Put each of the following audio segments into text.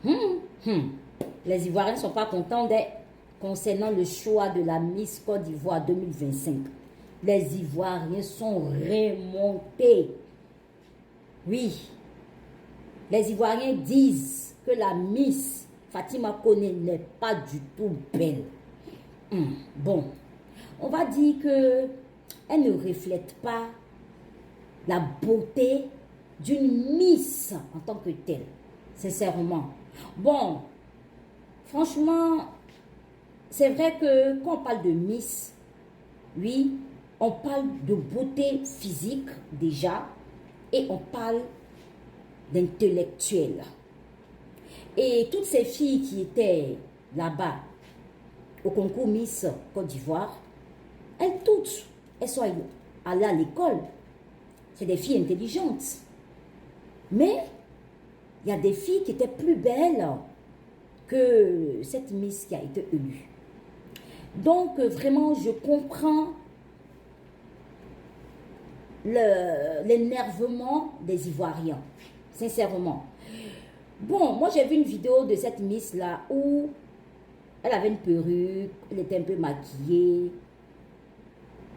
Les Ivoiriens ne sont pas contents concernant le choix de la Miss Côte d'Ivoire 2025. Les Ivoiriens sont remontés. Oui, les Ivoiriens disent que la Miss Fatima Koné n'est pas du tout belle. Bon, on va dire que elle ne reflète pas la beauté d'une Miss en tant que telle, sincèrement. Bon, franchement, c'est vrai que quand on parle de Miss, oui, on parle de beauté physique déjà et on parle d'intellectuel. Et toutes ces filles qui étaient là-bas au concours Miss Côte d'Ivoire, elles toutes, elles sont allées à l'école. C'est des filles intelligentes. Mais il y a des filles qui étaient plus belles que cette Miss qui a été élue. Donc, vraiment, je comprends l'énervement des Ivoiriens, sincèrement. Bon, moi, j'ai vu une vidéo de cette Miss-là où elle avait une perruque, elle était un peu maquillée.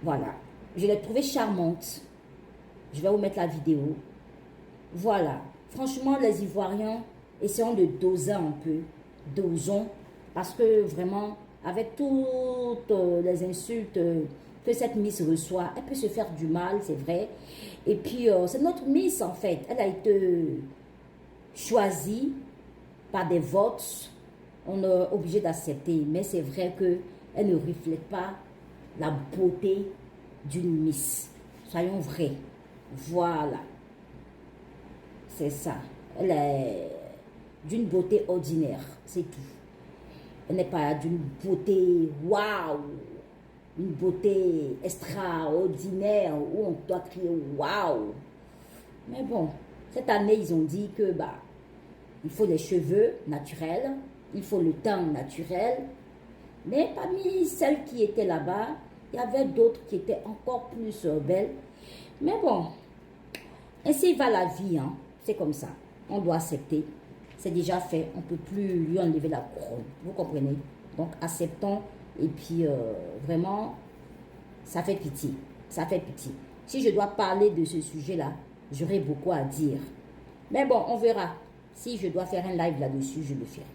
Voilà. Je l'ai trouvée charmante. Je vais vous mettre la vidéo. Voilà. Franchement, les Ivoiriens, essayons de doser un peu. Dosons. Parce que vraiment, avec toutes les insultes que cette Miss reçoit, elle peut se faire du mal, c'est vrai. Et puis, c'est notre Miss, en fait. Elle a été choisie par des votes. On est obligé d'accepter. Mais c'est vrai qu'elle ne reflète pas la beauté d'une Miss. Soyons vrais. Voilà. C'est ça. Elle est d'une beauté ordinaire. C'est tout. Elle n'est pas d'une beauté waouh. Une beauté extraordinaire où on doit crier waouh. Mais bon, cette année, ils ont dit que il faut les cheveux naturels, il faut le teint naturel. Mais parmi celles qui étaient là-bas, il y avait d'autres qui étaient encore plus belles. Mais bon, ainsi va la vie, hein. C'est comme ça. On doit accepter. C'est déjà fait. On ne peut plus lui enlever la couronne. Vous comprenez? Donc, acceptons. Et puis, vraiment, ça fait pitié. Ça fait pitié. Si je dois parler de ce sujet-là, j'aurai beaucoup à dire. Mais bon, on verra. Si je dois faire un live là-dessus, je le ferai.